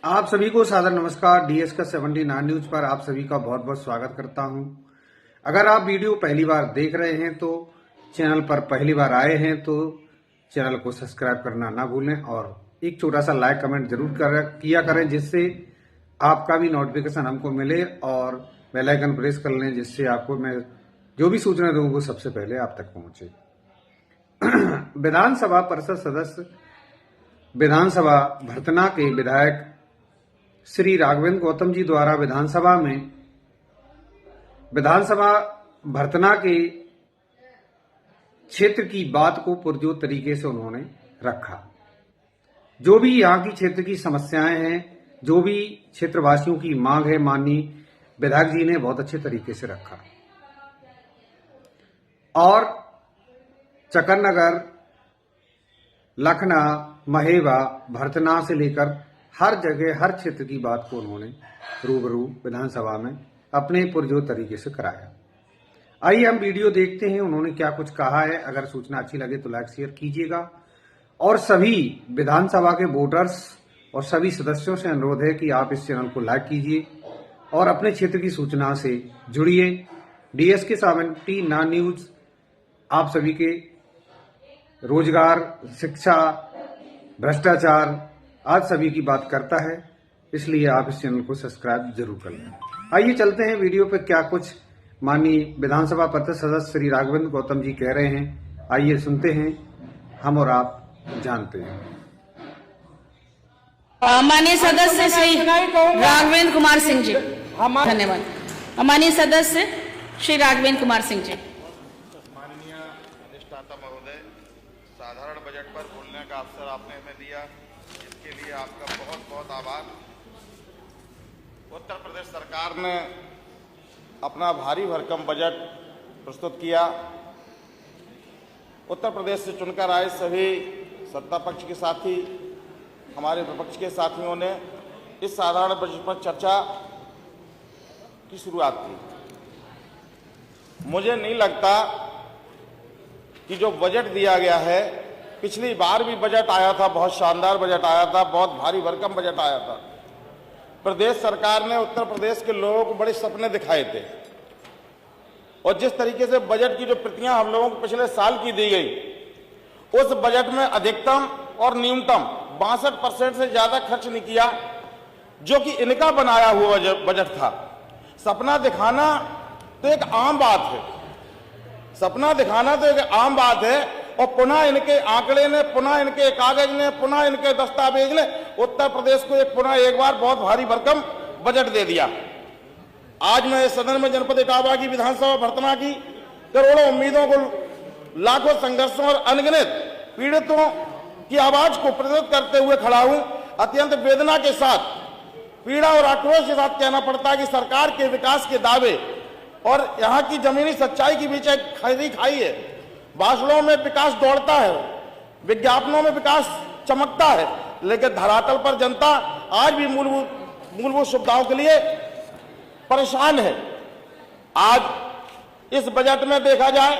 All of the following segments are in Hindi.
आप सभी को सादर नमस्कार। डीएस का 79 न्यूज पर आप सभी का बहुत बहुत स्वागत करता हूं। अगर आप वीडियो पहली बार देख रहे हैं तो चैनल पर पहली बार आए हैं तो चैनल को सब्सक्राइब करना ना भूलें और एक छोटा सा लाइक कमेंट जरूर किया करें, जिससे आपका भी नोटिफिकेशन हमको मिले और बेल आइकन प्रेस कर लें, जिससे आपको मैं जो भी सूचना दूँ वो सबसे पहले आप तक पहुंचे। विधानसभा परिषद सदस्य विधानसभा भरतना के विधायक श्री राघवेंद्र गौतम जी द्वारा विधानसभा भरतना के क्षेत्र की बात को पुरजोर तरीके से उन्होंने रखा। जो भी यहाँ की क्षेत्र की समस्याएं हैं, जो भी क्षेत्रवासियों की मांग है, माननीय विधायक जी ने बहुत अच्छे तरीके से रखा और चकरनगर, लखना, महेवा, भरतना से लेकर हर जगह हर क्षेत्र की बात को उन्होंने रूबरू विधानसभा में अपने पुरजोर तरीके से कराया। आइए हम वीडियो देखते हैं उन्होंने क्या कुछ कहा है। अगर सूचना अच्छी लगे तो लाइक शेयर कीजिएगा और सभी विधानसभा के वोटर्स और सभी सदस्यों से अनुरोध है कि आप इस चैनल को लाइक कीजिए और अपने क्षेत्र की सूचना से जुड़िए। डीएस के 79 न्यूज आप सभी के रोजगार, शिक्षा, भ्रष्टाचार आज सभी की बात करता है, इसलिए आप इस चैनल को सब्सक्राइब जरूर कर लें। आइए चलते हैं वीडियो पे क्या कुछ माननीय विधानसभा परिषद सदस्य श्री राघवेंद्र गौतम जी कह रहे हैं। आइए सुनते हैं, हम और आप जानते हैं। माननीय सदस्य श्री राघवेंद्र कुमार सिंह जी, धन्यवाद। माननीय सदस्य श्री राघवेंद्र कुमार सिंह जी। माननीय अधिष्ठाता महोदय, साधारण बजट पर बोलने का अवसर आपने हमें दिया, इसके लिए आपका बहुत बहुत आभार। उत्तर प्रदेश सरकार ने अपना भारी भरकम बजट प्रस्तुत किया। उत्तर प्रदेश से चुनकर आए सभी सत्ता पक्ष के साथी, हमारे विपक्ष के साथियों ने इस साधारण बजट पर चर्चा की शुरुआत की। मुझे नहीं लगता कि जो बजट दिया गया है, पिछली बार भी बजट आया था, बहुत शानदार बजट आया था, बहुत भारी भरकम बजट आया था। प्रदेश सरकार ने उत्तर प्रदेश के लोगों को बड़े सपने दिखाए थे और जिस तरीके से बजट की जो प्रतियां हम लोगों को पिछले साल की दी गई, उस बजट में अधिकतम और न्यूनतम 62% से ज्यादा खर्च नहीं किया, जो कि इनका बनाया हुआ बजट था। सपना दिखाना तो एक आम बात है, सपना दिखाना तो एक आम बात है और पुनः इनके आंकड़े ने, पुनः इनके कागज ने, पुनः इनके दस्तावेज ने उत्तर प्रदेश को पुनः एक बार बहुत भारी भरकम बजट दे दिया। आज मैं इस सदन में जनपद इटावा की विधानसभा भरतना की करोड़ों उम्मीदों को, लाखों संघर्षों और अनगिनत पीड़ितों की आवाज को प्रस्तुत करते हुए खड़ा हूं। अत्यंत वेदना के साथ, पीड़ा और आक्रोश के साथ कहना पड़ता है कि सरकार के विकास के दावे और यहाँ की जमीनी सच्चाई के बीच एक खरी खाई है। भाषणों में विकास दौड़ता है, विज्ञापनों में विकास चमकता है, लेकिन धरातल पर जनता आज भी मूलभूत सुविधाओं के लिए परेशान है। आज इस बजट में देखा जाए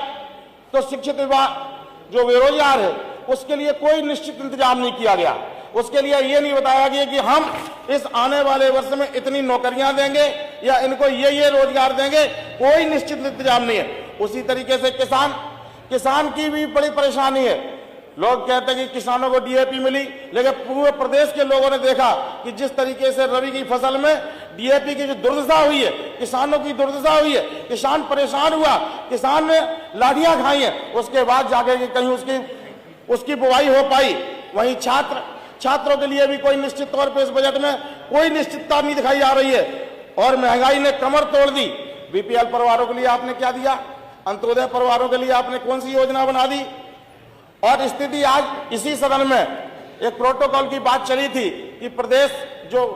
तो शिक्षित विभाग जो बेरोजगार है उसके लिए कोई निश्चित इंतजाम नहीं किया गया। उसके लिए ये नहीं बताया गया कि हम इस आने वाले वर्ष में इतनी नौकरियां देंगे या इनको ये रोजगार देंगे, कोई निश्चित इंतजाम नहीं है। उसी तरीके से किसान की भी बड़ी परेशानी है। लोग कहते हैं कि किसानों को डीएपी मिली, लेकिन पूरे प्रदेश के लोगों ने देखा कि जिस तरीके से रबी की फसल में डीएपी की जो दुर्दशा हुई है, किसानोों की दुर्दशा हुई है, किसान परेशान हुआ, किसान ने लाठियां खाई हैं, उसके बाद जाके कहीं उसकी बुआई हो पाई। वहीं छात्रों के लिए भी कोई निश्चित तौर पर इस बजट में कोई निश्चितता नहीं दिखाई जा रही है और महंगाई ने कमर तोड़ दी। बीपीएल परिवारों के लिए आपने क्या दिया? अंत्योदय परिवारों के लिए आपने कौन सी योजना बना दी? और स्थिति आज इसी सदन में एक प्रोटोकॉल की बात चली थी कि प्रदेश जो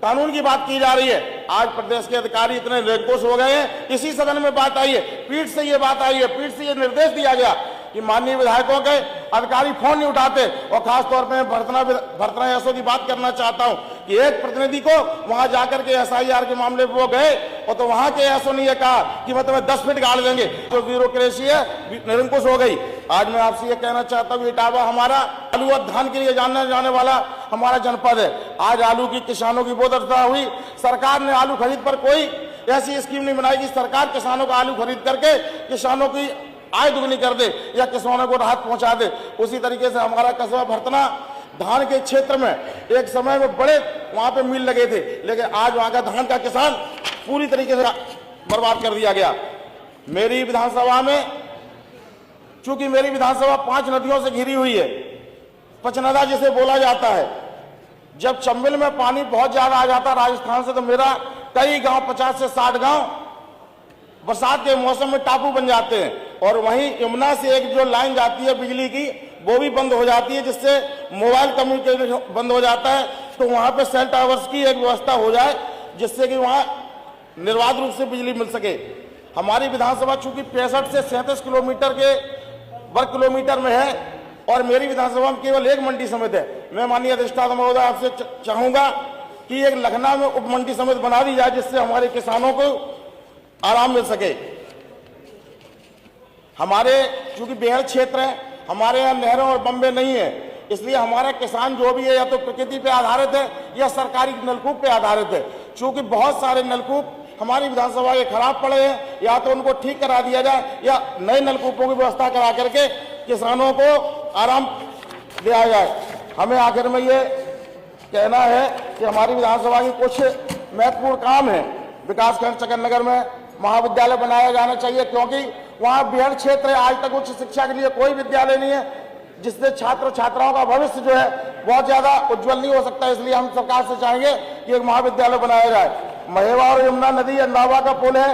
कानून की बात की जा रही है, आज प्रदेश के अधिकारी इतने निरंकुश हो गए हैं। इसी सदन में बात आई है, पीठ से ये बात आई है, पीठ से ये निर्देश दिया गया कि माननीय विधायकों के अधिकारी फोन नहीं उठाते। और खासतौर पर भरतना एसओ की बात करना चाहता हूं कि एक प्रतिनिधि को वहां जाकर के एसआईआर के मामले पर वो गए और तो वहां के एसओ ने यह कहा कि मैं तुम्हें 10 फीट गाड़ देंगे, तो ब्यूरोक्रेसी है निरंकुश हो गई। आज मैं आपसे ये कहना चाहता हूँ, इटावा हमारा आलू और धान के लिए जाने जाने वाला हमारा जनपद है। आज आलू की किसानों की बहुत दशा हुई। सरकार ने आलू खरीद पर कोई ऐसी स्कीम नहीं बनाई कि सरकार किसानों का आलू खरीद करके किसानों की आय दुगनी कर दे या किसानों को राहत पहुंचा दे। उसी तरीके से हमारा कस्बा भरतना धान के क्षेत्र में एक समय में बड़े वहां पे मिल लगे थे, लेकिन आज वहां का धान का किसान पूरी तरीके से बर्बाद कर दिया गया। मेरी विधानसभा में, चूंकि मेरी विधानसभा 5 नदियों से घिरी हुई है, पचनदा जिसे बोला जाता है, जब चंबल में पानी बहुत ज्यादा आ जाता राजस्थान से, तो मेरा कई गांव 50 से 60 गांव बरसात के मौसम में टापू बन जाते हैं। और वहीं यमुना से एक जो लाइन जाती है बिजली की, वो भी बंद हो जाती है, जिससे मोबाइल कम्युनिकेशन बंद हो जाता है। तो वहां पे सेल टावर्स की एक व्यवस्था हो जाए, जिससे कि वहां निर्बाध रूप से बिजली मिल सके। हमारी विधानसभा चूंकि 65 से 37 किलोमीटर के वर्ग किलोमीटर में है और मेरी विधानसभा में केवल एक मंडी समिति है। मैं माननीय अधिष्ठाता महोदय आपसे चाहूंगा कि एक लखनऊ में उप मंडी समिति बना दी जाए, जिससे हमारे किसानों को आराम मिल सके। हमारे चूंकि बेहद क्षेत्र है, हमारे यहाँ नहरों और बम्बे नहीं है, इसलिए हमारा किसान जो भी है या तो प्रकृति पे आधारित है या सरकारी नलकूप पे आधारित है। चूंकि बहुत सारे नलकूप हमारी विधानसभा के खराब पड़े हैं, या तो उनको ठीक करा दिया जाए या नए नलकूपों की व्यवस्था करा करके किसानों को आराम दिया जाए। हमें आखिर में ये कहना है कि हमारी विधानसभा के कुछ महत्वपूर्ण काम है। विकासखंड चकननगर में महाविद्यालय बनाया जाना चाहिए, क्योंकि वहां बेहद क्षेत्र है, आज तक उच्च शिक्षा के लिए कोई विद्यालय नहीं है, जिससे छात्र छात्राओं का भविष्य जो है बहुत ज्यादा उज्जवल नहीं हो सकता। इसलिए हम सरकार से चाहेंगे कि एक महाविद्यालय बनाया जाए। महेवा और यमुना नदी अंदावा का पुल है,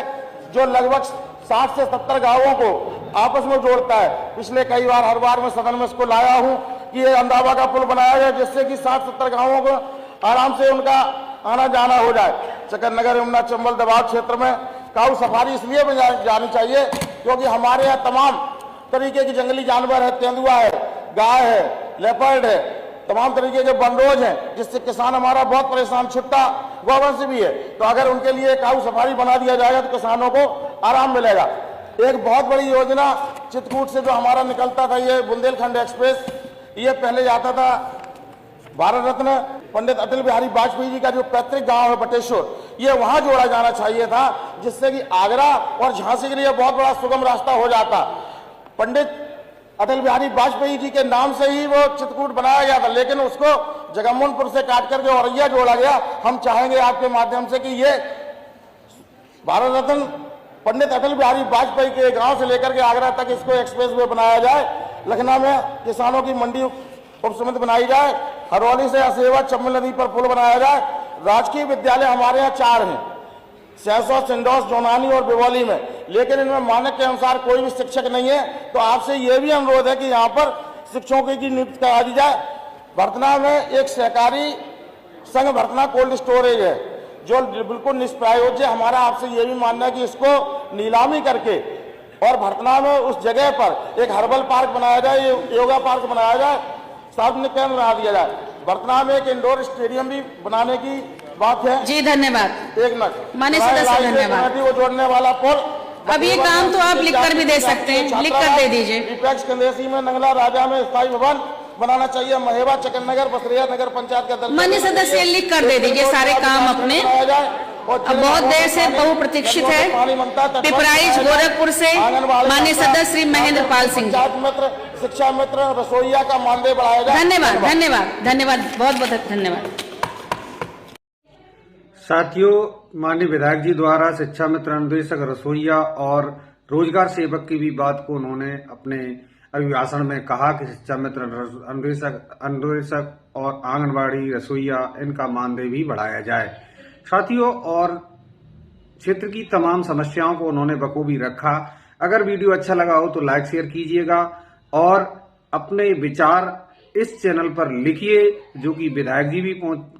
जो लगभग 60 से 70 गांवों को आपस में जोड़ता है। पिछले कई बार हर बार मैं सदन में इसको लाया हूं कि ये अंदावा का पुल बनाया जाए, जिससे कि 60-70 गांवों को आराम से उनका आना जाना हो जाए। चकननगर यमुना चंबल दबाव क्षेत्र में काऊ सफारी इसलिए भी जानी चाहिए क्योंकि हमारे यहाँ तमाम तरीके के जंगली जानवर है, तेंदुआ है, गाय है, लेपर्ड है, तमाम तरीके के बंडोज हैं, जिससे किसान हमारा बहुत परेशान, छुट्टा गौवंश भी है। तो अगर उनके लिए काऊ सफारी बना दिया जाएगा तो किसानों को आराम मिलेगा। एक बहुत बड़ी योजना चित्रकूट से जो हमारा निकलता था, ये बुंदेलखंड एक्सप्रेस, ये पहले जाता था भारत रत्न पंडित अटल बिहारी वाजपेयी जी का जो पैतृक गांव है बटेश्वर, ये वहां जोड़ा जाना चाहिए था, जिससे कि आगरा और झांसी के लिए बहुत बड़ा सुगम रास्ता हो जाता। पंडित अटल बिहारी वाजपेयी जी के नाम से ही वो चित्रकूट बनाया गया था, लेकिन उसको जगमोहनपुर से काट करके औरैया जोड़ा गया। हम चाहेंगे आपके माध्यम से कि ये भारत रत्न पंडित अटल बिहारी वाजपेयी के गांव से लेकर के आगरा तक इसको एक्सप्रेस वे बनाया जाए। लखनऊ में किसानों की मंडी उप समिति बनाई जाए। हरौली से असेवा चंबल नदी पर पुल बनाया जाए। राजकीय विद्यालय हमारे यहाँ 4 हैं, सहसौ, सिंडोस, जोनानी और बिवौली में, लेकिन इनमें मानक के अनुसार कोई भी शिक्षक नहीं है। तो आपसे यह भी अनुरोध है कि यहाँ पर शिक्षकों की नियुक्ति करा दी जाए। भरतना में एक सहकारी संघ भरतना कोल्ड स्टोरेज है, जो बिल्कुल निष्प्रयोज्य। हमारा आपसे यह भी मानना है कि इसको नीलामी करके और भरतना में उस जगह पर एक हर्बल पार्क बनाया जाए, योगा पार्क बनाया जाए, सार्वजनिक केंद्र बना दिया जाए। भरतना में एक इंडोर स्टेडियम भी बनाने की बात है। जी धन्यवाद। एक मिनट माननीय सदस्य, धन्यवाद। नदी को जोड़ने वाला पुल, अब ये काम तो आप लिख कर भी दे सकते हैं, लिख कर दे दीजिए। विपक्ष कंदेसी में नंगला राजा में स्थायी भवन बनाना चाहिए। महेवा चकननगर बसरिया नगर पंचायत का दर्जा। माननीय सदस्य लिख कर दे दीजिए सारे काम अपने। अब बहुत देर से बहुप्रतीक्षित है पिपराइच गोरखपुर से माननीय सदस्य श्री महेंद्र पाल सिंह जी। मित्र, शिक्षा मित्र, रसोईया का मानदेय बढ़ाया जाए। धन्यवाद, धन्यवाद, धन्यवाद, बहुत बहुत धन्यवाद। साथियों, माननीय विधायक जी द्वारा शिक्षा मित्र, अनुदेशक, रसोईया और रोजगार सेवक की भी बात को उन्होंने अपने अभिभाषण में कहा कि शिक्षा मित्र, अनुदेशक और आंगनबाड़ी रसोईया, इनका मानदेय भी बढ़ाया जाए। साथियों, और क्षेत्र की तमाम समस्याओं को उन्होंने बखूबी रखा। अगर वीडियो अच्छा लगा हो तो लाइक शेयर कीजिएगा और अपने विचार इस चैनल पर लिखिए, जो कि विधायक जी भी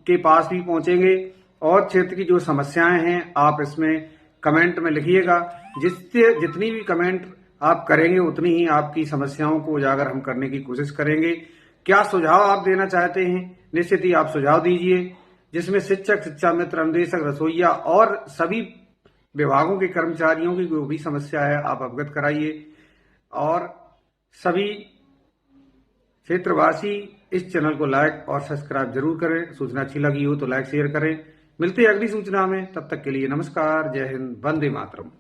के पास भी पहुंचेंगे। और क्षेत्र की जो समस्याएं हैं आप इसमें कमेंट में लिखिएगा। जितनी भी कमेंट आप करेंगे उतनी ही आपकी समस्याओं को उजागर हम करने की कोशिश करेंगे। क्या सुझाव आप देना चाहते हैं, निश्चित ही आप सुझाव दीजिए, जिसमें शिक्षक, शिक्षा मित्र, अनुदेशक, रसोईया और सभी विभागों के कर्मचारियों की जो भी समस्या है आप अवगत कराइए। और सभी क्षेत्रवासी इस चैनल को लाइक और सब्सक्राइब जरूर करें। सूचना अच्छी लगी हो तो लाइक शेयर करें। मिलते हैं अगली सूचना में, तब तक के लिए नमस्कार, जय हिंद, वंदे मातरम।